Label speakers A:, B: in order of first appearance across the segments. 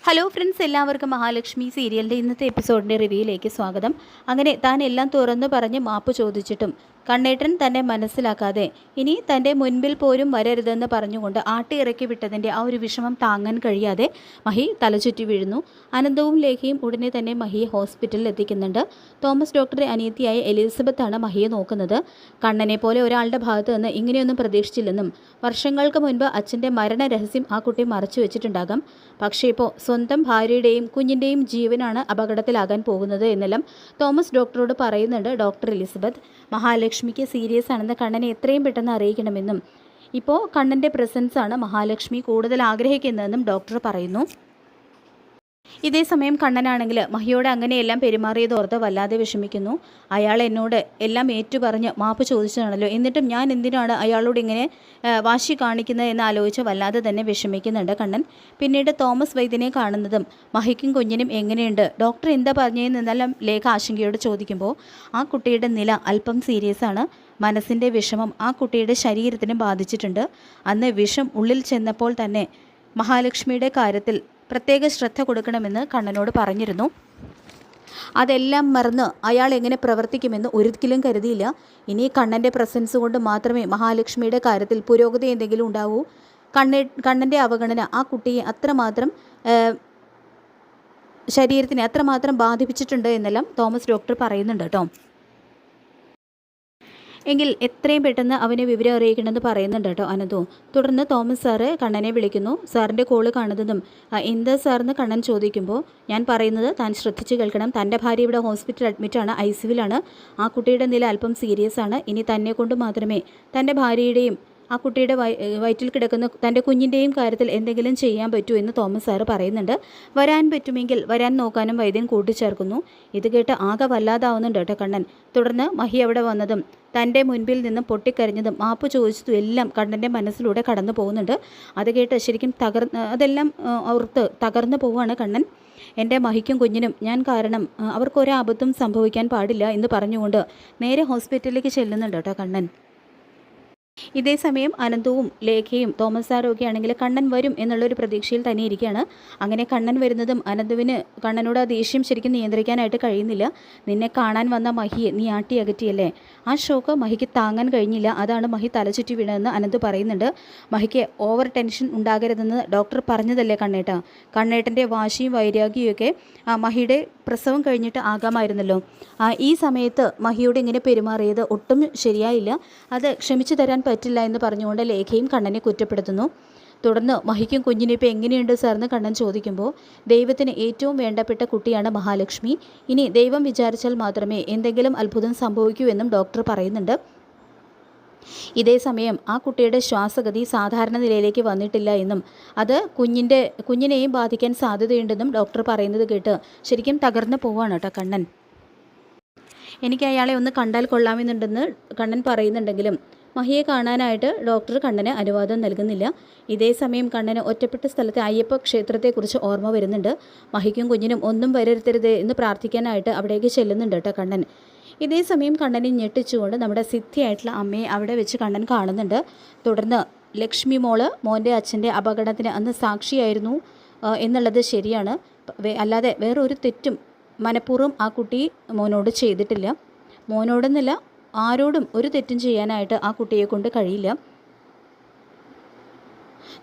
A: Hello friends, എല്ലാവർക്കും മഹാലക്ഷ്മി സീരിയലിൻ്റെ ഇന്നത്തെ എപ്പിസോഡിൻ്റെ റിവ്യൂയിലേക്ക് സ്വാഗതം. അങ്ങനെ താൻ എല്ലാം തുറന്നു പറഞ്ഞ് മാപ്പ് ചോദിച്ചിട്ടും കണ്ണേട്ടൻ തന്നെ മനസ്സിലാക്കാതെ ഇനി തൻ്റെ മുൻപിൽ പോലും വരരുതെന്ന് പറഞ്ഞുകൊണ്ട് ആട്ടിയിറക്കി വിട്ടതിൻ്റെ ആ ഒരു വിഷമം താങ്ങാൻ കഴിയാതെ മഹി തലചുറ്റി വീഴുന്നു. അനന്തവും ലേഖയും ഉടനെ തന്നെ മഹിയെ ഹോസ്പിറ്റലിൽ എത്തിക്കുന്നുണ്ട്. തോമസ് ഡോക്ടറെ അനിയത്തിയായ എലിസബത്താണ് മഹിയെ നോക്കുന്നത്. കണ്ണനെ പോലെ ഒരാളുടെ ഭാഗത്ത് നിന്ന് ഇങ്ങനെയൊന്നും പ്രതീക്ഷിച്ചില്ലെന്നും വർഷങ്ങൾക്ക് മുൻപ് അച്ഛൻ്റെ മരണരഹസ്യം ആ കുട്ടി മറച്ചു വെച്ചിട്ടുണ്ടാകാം. പക്ഷേ ഇപ്പോൾ സ്വന്തം ഭാര്യയുടെയും കുഞ്ഞിൻ്റെയും ജീവനാണ് അപകടത്തിലാകാൻ പോകുന്നത് എന്നെല്ലാം തോമസ് ഡോക്ടറോട് പറയുന്നുണ്ട് ഡോക്ടർ എലിസബത്ത്. മഹാലക്ഷ്മിക്ക് സീരിയസ് ആണെന്ന് കണ്ണനെ എത്രയും പെട്ടെന്ന് അറിയിക്കണമെന്നും ഇപ്പോൾ കണ്ണൻ്റെ പ്രസൻസാണ് മഹാലക്ഷ്മി കൂടുതൽ ആഗ്രഹിക്കുന്നതെന്നും ഡോക്ടർ പറയുന്നു. ഇതേ സമയം കണ്ണനാണെങ്കിൽ മഹിയോട് അങ്ങനെയെല്ലാം പെരുമാറിയതോർത്ത് വല്ലാതെ വിഷമിക്കുന്നു. അയാൾ എന്നോട് എല്ലാം ഏറ്റുപറഞ്ഞ് മാപ്പ് ചോദിച്ചതാണല്ലോ, എന്നിട്ടും ഞാൻ എന്തിനാണ് അയാളോട് ഇങ്ങനെ വാശി കാണിക്കുന്നത് എന്ന് ആലോചിച്ച് വല്ലാതെ തന്നെ വിഷമിക്കുന്നുണ്ട് കണ്ണൻ. പിന്നീട് തോമസ് വൈദ്യനെ കാണുന്നതും മഹിക്കും കുഞ്ഞിനും എങ്ങനെയുണ്ട്, ഡോക്ടർ എന്താ പറഞ്ഞതെന്നെല്ലാം ലേഖ ആശങ്കയോട് ചോദിക്കുമ്പോൾ ആ കുട്ടിയുടെ നില അല്പം സീരിയസ് ആണ്. മനസ്സിൻ്റെ വിഷമം ആ കുട്ടിയുടെ ശരീരത്തിനും ബാധിച്ചിട്ടുണ്ട്. അന്ന് വിഷം ഉള്ളിൽ ചെന്നപ്പോൾ തന്നെ മഹാലക്ഷ്മിയുടെ കാര്യത്തിൽ പ്രത്യേക ശ്രദ്ധ കൊടുക്കണമെന്ന് കണ്ണനോട് പറഞ്ഞിരുന്നു. അതെല്ലാം മറന്ന് അയാൾ എങ്ങനെ പ്രവർത്തിക്കുമെന്ന് ഒരിക്കലും കരുതിയില്ല. ഇനി കണ്ണൻ്റെ പ്രസൻസ് കൊണ്ട് മാത്രമേ മഹാലക്ഷ്മിയുടെ കാര്യത്തിൽ പുരോഗതി എന്തെങ്കിലും ഉണ്ടാവൂ. കണ്ണൻ്റെ അവഗണന ആ കുട്ടിയെ അത്രമാത്രം ശരീരത്തിനെ അത്രമാത്രം ബാധിപ്പിച്ചിട്ടുണ്ട് എന്നെല്ലാം തോമസ് ഡോക്ടർ പറയുന്നുണ്ട് കേട്ടോ. എങ്കിൽ എത്രയും പെട്ടെന്ന് അവനെ വിവരം അറിയിക്കണമെന്ന് പറയുന്നുണ്ട് കേട്ടോ അനന്തു. തുടർന്ന് തോമസ് സാറ് കണ്ണനെ വിളിക്കുന്നു. സാറിൻ്റെ കോള് കാണുന്നതും എന്താ സാറെന്ന് കണ്ണൻ ചോദിക്കുമ്പോൾ ഞാൻ പറയുന്നത് താൻ ശ്രദ്ധിച്ച് കേൾക്കണം. തൻ്റെ ഭാര്യ ഇവിടെ ഹോസ്പിറ്റൽ അഡ്മിറ്റാണ്, ഐസിയുവിലാണ്. ആ കുട്ടിയുടെ നില അല്പം സീരിയസ് ആണ്. ഇനി തന്നെ കൊണ്ട് മാത്രമേ തൻ്റെ ഭാര്യയുടെയും ആ കുട്ടിയുടെ വയറ്റിൽ കിടക്കുന്ന തൻ്റെ കുഞ്ഞിൻ്റെയും കാര്യത്തിൽ എന്തെങ്കിലും ചെയ്യാൻ പറ്റൂ എന്ന് തോമസ് സാറ് പറയുന്നുണ്ട്. വരാൻ പറ്റുമെങ്കിൽ വരാൻ നോക്കാനും വൈദ്യൻ കൂട്ടിച്ചേർക്കുന്നു. ഇത് കേട്ട് ആകെ വല്ലാതാവുന്നുണ്ട് കേട്ടോ കണ്ണൻ. തുടർന്ന് മഹി അവിടെ വന്നതും തൻ്റെ മുൻപിൽ നിന്നും പൊട്ടിക്കരഞ്ഞതും മാപ്പ് ചോദിച്ചതും എല്ലാം കണ്ണൻ്റെ മനസ്സിലൂടെ കടന്നു പോകുന്നുണ്ട്. അത് കേട്ട് ശരിക്കും അതെല്ലാം ഓർത്ത് തകർന്നു പോവുകയാണ് കണ്ണൻ. എൻ്റെ മഹിക്കും കുഞ്ഞിനും ഞാൻ കാരണം അവർക്കൊരാപത്തും സംഭവിക്കാൻ പാടില്ല എന്ന് പറഞ്ഞുകൊണ്ട് നേരെ ഹോസ്പിറ്റലിലേക്ക് ചെല്ലുന്നുണ്ട് കേട്ടോ കണ്ണൻ. ഇതേ സമയം അനന്തവും ലേഖയും തോമസ് സാറും ഒക്കെ ആണെങ്കിൽ കണ്ണൻ വരും എന്നുള്ളൊരു പ്രതീക്ഷയിൽ തന്നെ ഇരിക്കുകയാണ്. അങ്ങനെ കണ്ണൻ വരുന്നതും അനന്തുവിന് കണ്ണനോട് ആ ദേഷ്യം ശരിക്കും നിയന്ത്രിക്കാനായിട്ട് കഴിയുന്നില്ല. നിന്നെ കാണാൻ വന്ന മഹിയെ നീ ആട്ടി അകറ്റിയല്ലേ, ആ ഷോക്ക് മഹിക്ക് താങ്ങാൻ കഴിഞ്ഞില്ല, അതാണ് മഹി തലചുറ്റി വീണതെന്ന് അനന്ത് പറയുന്നുണ്ട്. മഹിക്ക് ഓവർ ടെൻഷൻ ഉണ്ടാകരുതെന്ന് ഡോക്ടർ പറഞ്ഞതല്ലേ കണ്ണേട്ട. കണ്ണേട്ടൻ്റെ വാശിയും വൈരാഗ്യവും ഒക്കെ മഹിയുടെ പ്രസവം കഴിഞ്ഞിട്ട് ആകാമായിരുന്നല്ലോ. ഈ സമയത്ത് മഹിയോട് ഇങ്ങനെ പെരുമാറിയത് ഒട്ടും ശരിയായില്ല, അത് ക്ഷമിച്ചു തരാൻ പറ്റില്ല എന്ന് പറഞ്ഞുകൊണ്ട് ലേഖയും കണ്ണനെ കുറ്റപ്പെടുത്തുന്നു. തുടർന്ന് മഹിക്കും കുഞ്ഞിനും ഇപ്പോൾ എങ്ങനെയുണ്ട് സാറെന്ന് കണ്ണൻ ചോദിക്കുമ്പോൾ ദൈവത്തിന് ഏറ്റവും വേണ്ടപ്പെട്ട കുട്ടിയാണ് മഹാലക്ഷ്മി. ഇനി ദൈവം വിചാരിച്ചാൽ മാത്രമേ എന്തെങ്കിലും അത്ഭുതം സംഭവിക്കൂ എന്നും ഡോക്ടർ പറയുന്നുണ്ട്. ഇതേ സമയം ആ കുട്ടിയുടെ ശ്വാസഗതി സാധാരണ നിലയിലേക്ക് വന്നിട്ടില്ല എന്നും അത് കുഞ്ഞിനെയും ബാധിക്കാൻ സാധ്യതയുണ്ടെന്നും ഡോക്ടർ പറയുന്നത് കേട്ട് ശരിക്കും തകർന്നു പോവാണ് കേട്ടോ കണ്ണൻ. എനിക്ക് അയാളെ ഒന്ന് കണ്ടാൽ കൊള്ളാമെന്നുണ്ടെന്ന് കണ്ണൻ പറയുന്നുണ്ടെങ്കിലും മഹിയെ കാണാനായിട്ട് ഡോക്ടർ കണ്ണന് അനുവാദം നൽകുന്നില്ല. ഇതേ സമയം കണ്ണന് ഒറ്റപ്പെട്ട സ്ഥലത്തെ അയ്യപ്പ ക്ഷേത്രത്തെക്കുറിച്ച് ഓർമ്മ വരുന്നുണ്ട്. മഹിക്കും കുഞ്ഞിനും ഒന്നും വരരുത്തരുത് എന്ന് പ്രാർത്ഥിക്കാനായിട്ട് അവിടേക്ക് ചെല്ലുന്നുണ്ട് കേട്ടോ കണ്ണൻ. ഇതേ സമയം കണ്ണനെ ഞെട്ടിച്ചുകൊണ്ട് നമ്മുടെ സിദ്ധിയായിട്ടുള്ള അമ്മയെ അവിടെ വെച്ച് കണ്ണൻ കാണുന്നുണ്ട്. തുടർന്ന് ലക്ഷ്മി മോള് മോൻ്റെ അച്ഛൻ്റെ അപകടത്തിന് അന്ന് സാക്ഷിയായിരുന്നു എന്നുള്ളത് ശരിയാണ്, അല്ലാതെ വേറൊരു തെറ്റും മനഃപൂർവ്വം ആ കുട്ടി മോനോട് ചെയ്തിട്ടില്ല. മോനോടെന്നല്ല, ആരോടും ഒരു തെറ്റും ചെയ്യാനായിട്ട് ആ കുട്ടിയെ കൊണ്ട് കഴിയില്ല.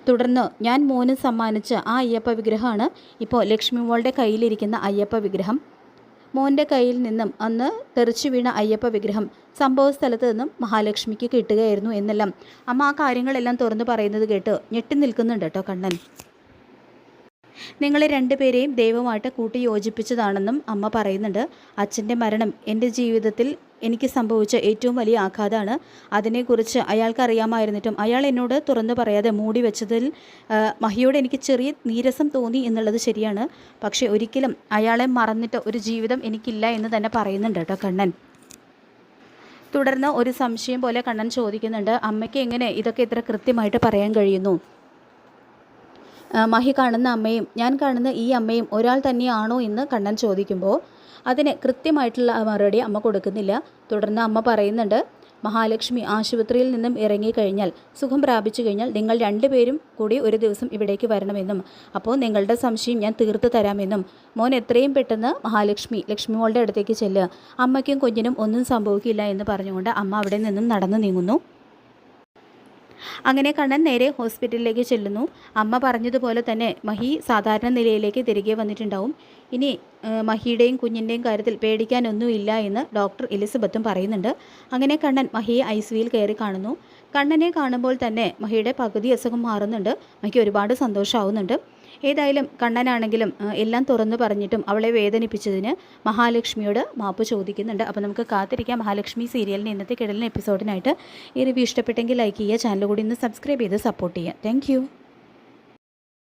A: തുടർന്ന് ഞാൻ മോന് സമ്മാനിച്ച ആ അയ്യപ്പ വിഗ്രഹമാണ് ഇപ്പോൾ ലക്ഷ്മി മോളുടെ കയ്യിലിരിക്കുന്ന അയ്യപ്പ വിഗ്രഹം. മോൻ്റെ കയ്യിൽ നിന്നും അന്ന് തെറിച്ചു വീണ അയ്യപ്പ വിഗ്രഹം സംഭവ സ്ഥലത്ത് നിന്നും മഹാലക്ഷ്മിക്ക് കിട്ടുകയായിരുന്നു എന്നെല്ലാം അമ്മ ആ കാര്യങ്ങളെല്ലാം തുറന്നു പറയുന്നത് കേട്ട് ഞെട്ടി നിൽക്കുന്നുണ്ട് കേട്ടോ കണ്ണൻ. നിങ്ങളെ രണ്ടുപേരെയും ദൈവമായിട്ട് കൂട്ടി യോജിപ്പിച്ചതാണെന്നും അമ്മ പറയുന്നുണ്ട്. അച്ഛൻ്റെ മരണം എൻ്റെ ജീവിതത്തിൽ എനിക്ക് സംഭവിച്ച ഏറ്റവും വലിയ ആഘാതമാണ്. അതിനെക്കുറിച്ച് അയാൾക്ക് അറിയാമായിരുന്നിട്ടും അയാൾ എന്നോട് തുറന്നു പറയാതെ മൂടി വെച്ചതിൽ മഹിയോട് എനിക്ക് ചെറിയ നീരസം തോന്നി എന്നുള്ളത് ശരിയാണ്. പക്ഷേ ഒരിക്കലും അയാളെ മറന്നിട്ട് ഒരു ജീവിതം എനിക്കില്ല എന്ന് തന്നെ പറയുന്നുണ്ട് കേട്ടോ കണ്ണൻ. തുടർന്ന് ഒരു സംശയം പോലെ കണ്ണൻ ചോദിക്കുന്നുണ്ട്, അമ്മയ്ക്ക് എങ്ങനെ ഇതൊക്കെ ഇത്ര കൃത്യമായിട്ട് പറയാൻ കഴിയുന്നു? മഹി കാണുന്ന അമ്മയും ഞാൻ കാണുന്ന ഈ അമ്മയും ഒരാൾ തന്നെയാണോ എന്ന് കണ്ണൻ ചോദിക്കുമ്പോൾ അതിന് കൃത്യമായിട്ടുള്ള മറുപടി അമ്മ കൊടുക്കുന്നില്ല. തുടർന്ന് അമ്മ പറയുന്നുണ്ട്, മഹാലക്ഷ്മി ആശുപത്രിയിൽ നിന്നും ഇറങ്ങിക്കഴിഞ്ഞാൽ, സുഖം പ്രാപിച്ചു കഴിഞ്ഞാൽ നിങ്ങൾ രണ്ടുപേരും കൂടി ഒരു ദിവസം ഇവിടേക്ക് വരണമെന്നും അപ്പോൾ നിങ്ങളുടെ സംശയം ഞാൻ തീർത്തു തരാമെന്നും മോൻ എത്രയും പെട്ടെന്ന് ലക്ഷ്മി മോളുടെ അടുത്തേക്ക് ചെല്ലുക, അമ്മയ്ക്കും കുഞ്ഞിനും ഒന്നും സംഭവിക്കില്ല എന്ന് പറഞ്ഞുകൊണ്ട് അമ്മ അവിടെ നിന്നും നടന്നു നീങ്ങുന്നു. അങ്ങനെ കണ്ണൻ നേരെ ഹോസ്പിറ്റലിലേക്ക് ചെല്ലുന്നു. അമ്മ പറഞ്ഞതുപോലെ തന്നെ മഹി സാധാരണ നിലയിലേക്ക് തിരികെ വന്നിട്ടുണ്ടാവും. ഇനി മഹിയുടെയും കുഞ്ഞിൻ്റെയും കാര്യത്തിൽ പേടിക്കാനൊന്നുമില്ല എന്ന് ഡോക്ടർ എലിസബത്തും പറയുന്നുണ്ട്. അങ്ങനെ കണ്ണൻ മഹിയെ ICUവിൽ കയറി കാണുന്നു. കണ്ണനെ കാണുമ്പോൾ തന്നെ മഹിയുടെ പകുതി അസുഖം മാറുന്നുണ്ട്. മഹിക്ക് ഒരുപാട് സന്തോഷമാവുന്നുണ്ട്. ഏതായാലും കണ്ണനാണെങ്കിലും എല്ലാം തുറന്നു പറഞ്ഞിട്ടും അവളെ വേദനിപ്പിച്ചതിന് മഹാലക്ഷ്മിയോട് മാപ്പ് ചോദിക്കുന്നുണ്ട്. അപ്പോൾ നമുക്ക് കാത്തിരിക്കാം മഹാലക്ഷ്മി സീരിയലിൻ്റെ ഇന്നത്തെ കിടലിന് എപ്പിസോഡിനായിട്ട്. ഈ റിവ്യൂ ഇഷ്ടപ്പെട്ടെങ്കിൽ ലൈക്ക് ചെയ്യുക, ചാനൽ കൂടി ഒന്ന് സബ്സ്ക്രൈബ് ചെയ്ത് സപ്പോർട്ട് ചെയ്യുക. താങ്ക്